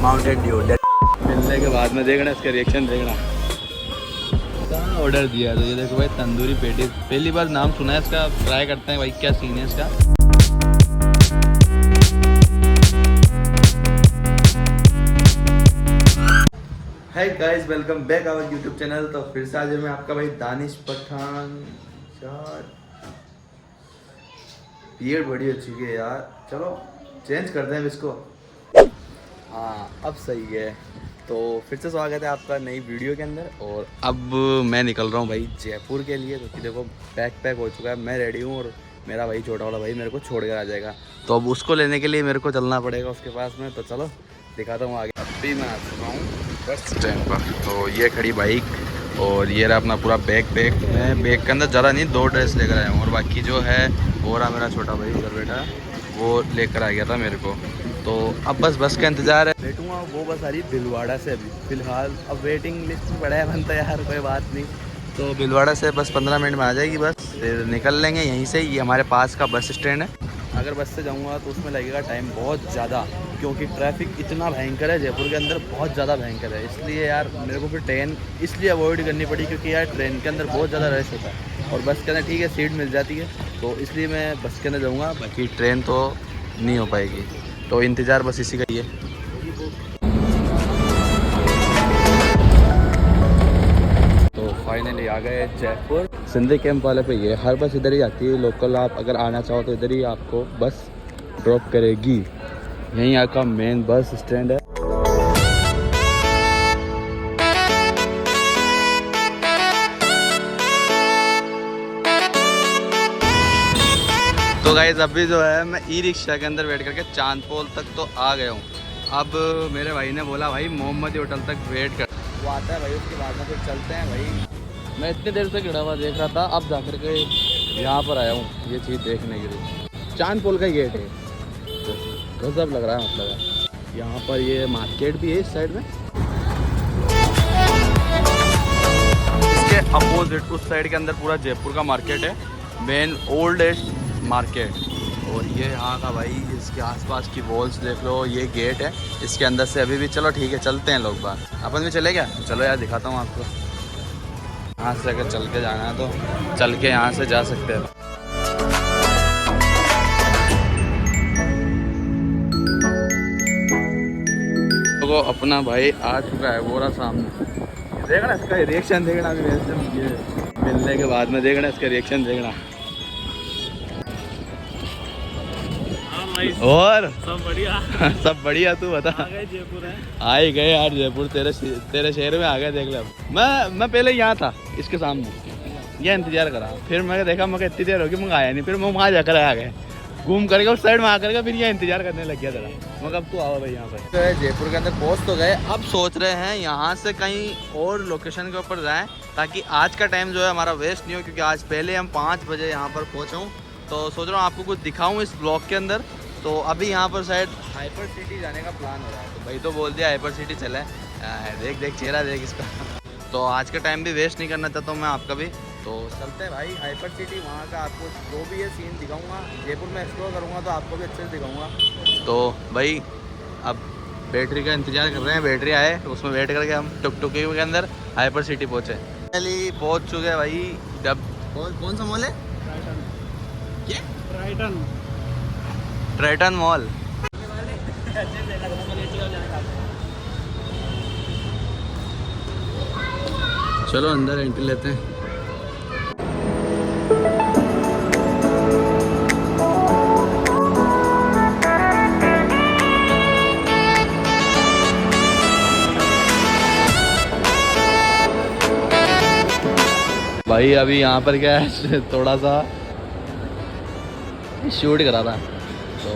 Mountain Dew. मिलने के बाद में देखना इसका रिएक्शन देखना। कहाँ ऑर्डर दिया तो ये देखो भाई, तंदूरी पेटी। पहली बार नाम सुना है इसका, ट्राई करते हैं भाई क्या सीन है इसका। Hi guys, welcome back our YouTube channel. तो फिर से आज मैं आपका भाई दानिश पठान। यार बियर्ड बड़ी हो चुकी है यार, चलो चेंज करते हैं इसको। हाँ अब सही है। तो फिर से स्वागत है आपका नई वीडियो के अंदर। और अब मैं निकल रहा हूँ भाई जयपुर के लिए, क्योंकि देखो बैग पैक हो चुका है, मैं रेडी हूँ और मेरा भाई छोटा वाला भाई मेरे को छोड़ कर आ जाएगा। तो अब उसको लेने के लिए मेरे को चलना पड़ेगा उसके पास में। तो चलो दिखाता हूँ आगे। अभी मैं आ चुका हूँ बस स्टैंड पर। तो ये खड़ी बाइक और ये रहा अपना पूरा बैग पैक। मैं बैग के अंदर ज़्यादा नहीं 2 ड्रेस लेकर आया हूँ, और बाकी जो है वो रहा मेरा छोटा भाई उधर बैठा, वो लेकर आ गया था मेरे को। तो अब बस का इंतज़ार है, बैठूँगा। वो बस आ रही भीलवाड़ा से अभी फ़िलहाल। अब वेटिंग लिस्ट में पड़ा है बनता यार, कोई बात नहीं। तो भीलवाड़ा से बस 15 मिनट में आ जाएगी बस, फिर निकल लेंगे यहीं से। ये हमारे पास का बस स्टैंड है। अगर बस से जाऊँगा तो उसमें लगेगा टाइम बहुत ज़्यादा, क्योंकि ट्रैफिक इतना भयंकर है जयपुर के अंदर, बहुत ज़्यादा भयंकर है। इसलिए यार मेरे को फिर ट्रेन इसलिए अवॉइड करनी पड़ी, क्योंकि यार ट्रेन के अंदर बहुत ज़्यादा रश होता है और बस के अंदर ठीक है सीट मिल जाती है, तो इसलिए मैं बस के अंदर जाऊँगा। बाकी ट्रेन तो नहीं हो पाएगी, तो इंतज़ार बस इसी का ही है। तो फाइनली आ गए जयपुर। सिंधी कैंप वाले पे ये हर बस इधर ही आती है लोकल। आप अगर आना चाहो तो इधर ही आपको बस ड्रॉप करेगी। यहीं यहाँ का मेन बस स्टैंड है। तो गाइस अभी जो है मैं ई रिक्शा के अंदर वेट करके चांदपोल तक तो आ गया हूँ। अब मेरे भाई ने बोला भाई मोहम्मदी होटल तक वेट कर, वो आता है भाई, उसके बाद में फिर चलते हैं भाई। मैं इतनी देर से खड़ा हुआ देख रहा था, अब जाकर के यहाँ पर आया हूँ ये चीज़ देखने के लिए। चांदपोल का गेट है, गजब लग रहा है। मतलब यहाँ पर ये मार्केट भी है इस साइड में, इसके अपोजिट उस साइड के अंदर पूरा जयपुर का मार्केट है, मेन ओल्डेस्ट मार्केट। और ये यहाँ का भाई, इसके आसपास की वॉल्स देख लो, ये गेट है, इसके अंदर से अभी भी। चलो ठीक है चलते हैं लोग बाहर, अपन भी चले क्या? चलो यार दिखाता हूँ आपको। यहाँ से अगर चल के जाना है तो चल के यहाँ से जा सकते हैं। तो अपना भाई आ चुका है, वो रहा सामने। देखना इसका रिएक्शन, देखना अभी ये मिलने के बाद में, देखना इसका रिएक्शन देखना। और सब बढ़िया सब बढ़िया। तू बता। आ गए जयपुर है? आ ही गए यार जयपुर, तेरे शहर में आ गए। देख ले, मैं पहले यहाँ था इसके सामने, ये इंतजार करा, फिर मैं देखा, मैं इतनी देर होगी, मैं आया नहीं, फिर मैं वहाँ जाकर आ गए, घूम करके उस साइड में आ करके फिर ये इंतजार करने लग गया तेरा। मैं अब तू आओ भाई यहाँ पर। तो जयपुर के अंदर पहुँच तो गए, अब सोच रहे हैं यहाँ से कहीं और लोकेशन के ऊपर जाएँ, ताकि आज का टाइम जो है हमारा वेस्ट नहीं हो। क्योंकि आज पहले हम 5 बजे यहाँ पर पहुँचे हूँ, तो सोच रहा हूँ आपको कुछ दिखाऊँ इस ब्लॉग के अंदर। तो अभी यहाँ पर शायद हाइपर सिटी जाने का प्लान हो रहा है, तो भाई तो बोल दिया हाइपर सिटी चले। देख चेहरा देख इसका। तो आज का टाइम भी वेस्ट नहीं करना चाहता हूँ मैं आपका भी, तो चलते हैं भाई हाइपर सिटी। वहाँ का आपको जो भी है सीन दिखाऊंगा, जयपुर में एक्सप्लोर करूँगा तो आपको भी अच्छे से दिखाऊंगा। तो भाई अब बैटरी का इंतज़ार कर रहे हैं, बैटरी आए तो उसमें वेट करके हम टुकटुकी के अंदर हाइपर सिटी पहुँचे। पहले पहुँच चुके हैं भाई। जब कौन सा मॉल है? क्या? Triton mall. चलो अंदर एंट्री लेते हैं। भाई अभी यहाँ पर क्या है, थोड़ा सा शूट करा था तो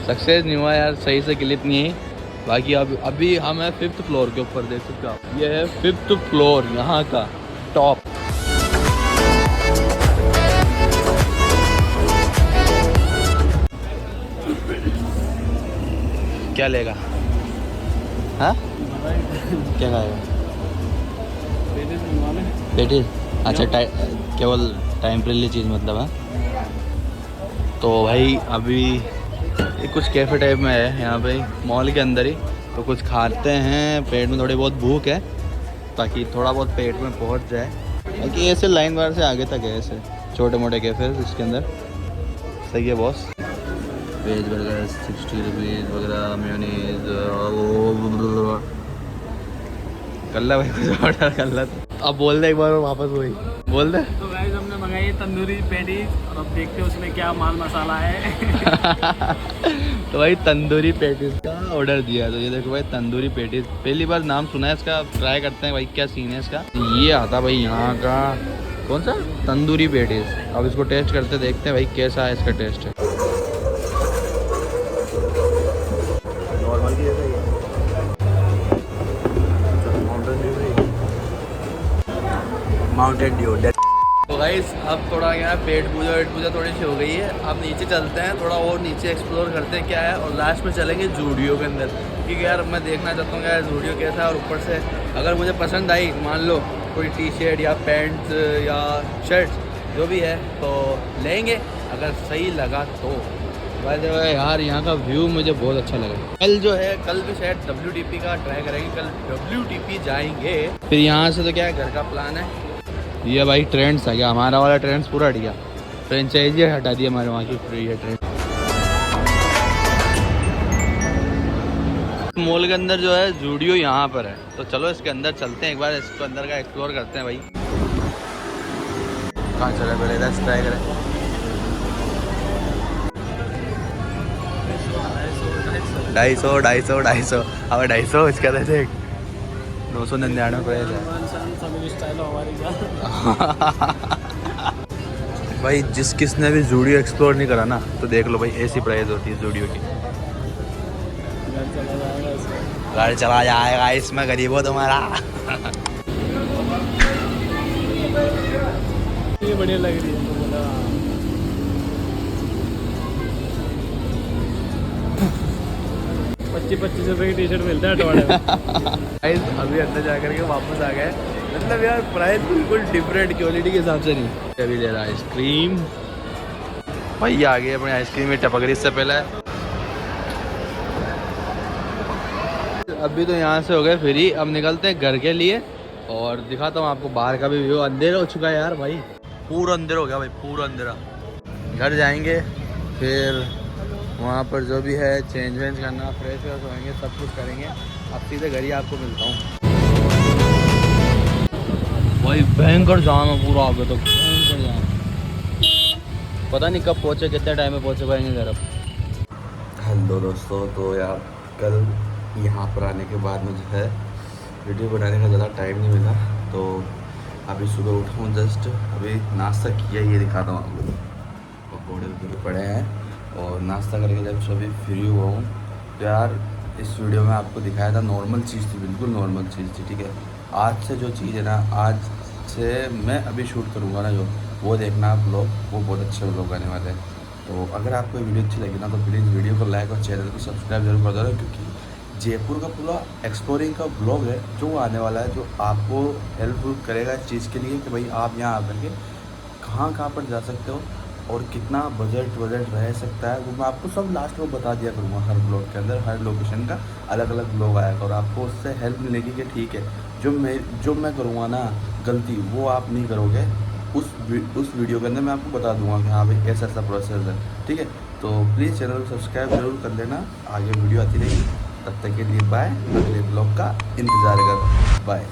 सक्सेस नहीं हुआ यार, सही से क्लिप नहीं है। बाकी अभी हम हैं 5th फ्लोर के ऊपर, देख सकते हो आप, ये है 5th फ्लोर यहाँ का टॉप। क्या लेगा? हाँ क्या खाएगा? पेटीज। अच्छा केवल टेम्परेरी चीज़ मतलब है। तो भाई अभी कुछ कैफ़े टाइप में है यहाँ पे मॉल के अंदर ही, तो कुछ खाते हैं, पेट में थोड़ी बहुत भूख है ताकि थोड़ा बहुत पेट में पहुंच जाए। बाकी ऐसे लाइन बार से आगे तक है, ऐसे छोटे मोटे कैफे इसके अंदर। सही है बॉस। वेज बर्गर 60 रुपीज़ वगैरह, मेयोनीज। कर ला भाई, कुछ ऑर्डर कर ला। अब बोल दे एक बार और वापस वही बोल दे। तो गाइस हमने मंगाई तंदूरी पैटीज और अब देखते हैं उसमें क्या माल मसाला है। तो भाई तंदूरी पैटीज का ऑर्डर दिया। तो ये देखो भाई तंदूरी पैटीज, पहली बार नाम सुना है इसका। ट्राई करते हैं भाई क्या सीन है इसका। ये आता भाई यहाँ का कौन सा तंदूरी पैटीज। अब इसको टेस्ट करते देखते हैं भाई कैसा है इसका टेस्ट है। नॉर्मल की जैसा ही है। Mountain Dew. तो गाइस अब थोड़ा क्या पेट पूजा थोड़ी सी हो गई है। अब नीचे चलते हैं, थोड़ा और नीचे एक्सप्लोर करते हैं क्या है, और लास्ट में चलेंगे जूडियो के अंदर, क्योंकि यार मैं देखना चाहता हूँ यार जूडियो कैसा है। और ऊपर से अगर मुझे पसंद आई, मान लो कोई टी शर्ट या पैंट या शर्ट जो भी है तो लेंगे, अगर सही लगा तो। भाई यार यहाँ का व्यू मुझे बहुत अच्छा लगा। कल जो है, कल भी शायद WTP का ट्राई करेंगे, कल WTP जाएंगे। फिर यहाँ से तो क्या है, घर का प्लान है। ये भाई ट्रेंड्स आ गया, हमारा वाला ट्रेंड्स पूरा हट गया। फ्रेंचाइजी हटा दी हमारे वहाँ की, फ्री है ट्रेंड। मॉल के अंदर जो है जूडियो यहाँ पर है, तो चलो इसके अंदर चलते हैं, एक बार इसको अंदर का एक्सप्लोर करते हैं भाई। कहाँ चले पहले इधर ट्राई करें। 250 अब 250 इसका देख 999 प्राइस है। भाई जिस किसने भी जूडियो एक्सप्लोर नहीं करा ना, तो देख लो भाई ऐसी प्राइस होती है जूडियो की। घर चला जाएगा इसमें, गरीब हो तुम्हारा। ये बढ़िया लग रही है। 25 रुपए की टी शर्ट मिलता है अटवाड़े में। अभी अंदर जा करके वापस आ गए। मतलब यार प्राइस बिल्कुल डिफरेंट, क्वालिटी के हिसाब से नहीं। अभी ले रहा आइसक्रीम भाई, ये आ गई अपनी आइसक्रीम में टपक रही। इससे पहले अभी तो यहाँ से हो गए फ्री, अब निकलते हैं घर के लिए और दिखाता हूँ आपको बाहर का भी व्यू। अंधेरा हो चुका है यार भाई, पूरा अंधेरा हो गया भाई, पूरा अंधेरा। घर जाएंगे, फिर वहाँ पर जो भी है चेंज वेंज करना, फ्रेश व्रेश होएंगे, सब कुछ करेंगे। अब सीधे घर ही आपको मिलता हूँ। भाई भयंकर जाम है पूरा आगे तक, भयंकर जाम। पता नहीं कब पहुँचे, कितने टाइम में पहुँचे पाएंगे घर अब। हेलो दोस्तों, तो यार कल यहाँ पर आने के बाद में जो है वीडियो बनाने का ज़्यादा टाइम नहीं मिला, तो अभी सुबह उठा हूँ जस्ट, अभी नाश्ता किया, ये दिखाता हूँ आपको। पकौड़े वकौड़े पड़े हैं और नाश्ता करके जब सभी फ्री हुआ हूँ, तो यार इस वीडियो में आपको दिखाया था नॉर्मल चीज़ थी, बिल्कुल नॉर्मल चीज़ थी, ठीक है। आज से जो चीज़ है ना, आज से मैं अभी शूट करूँगा ना जो, वो देखना आप लोग, वो बहुत अच्छे लोग आने वाले हैं। तो अगर आपको वीडियो अच्छी लगी ना, तो प्लीज़ वीडियो को लाइक और चैनल को सब्सक्राइब जरूर कर देना, क्योंकि जयपुर का पूरा एक्सप्लोरिंग का ब्लॉग है जो आने वाला है, जो आपको हेल्पफुल करेगा इस चीज़ के लिए कि भाई आप यहाँ आकर के कहाँ पर जा सकते हो और कितना बजट रह सकता है, वो मैं आपको सब लास्ट में बता दिया करूँगा। हर ब्लॉग के अंदर हर लोकेशन का अलग अलग ब्लॉग आएगा और आपको उससे हेल्प मिलेगी कि ठीक है, जो मैं करूँगा ना गलती, वो आप नहीं करोगे। उस वीडियो के अंदर मैं आपको बता दूंगा कि हाँ भाई ऐसा प्रोसेस है, ठीक है। तो प्लीज़ चैनल को सब्सक्राइब जरूर कर लेना, आगे वीडियो आती रहेगी। तब तक के लिए बाय, अगले ब्लॉग का इंतज़ार करो, बाय।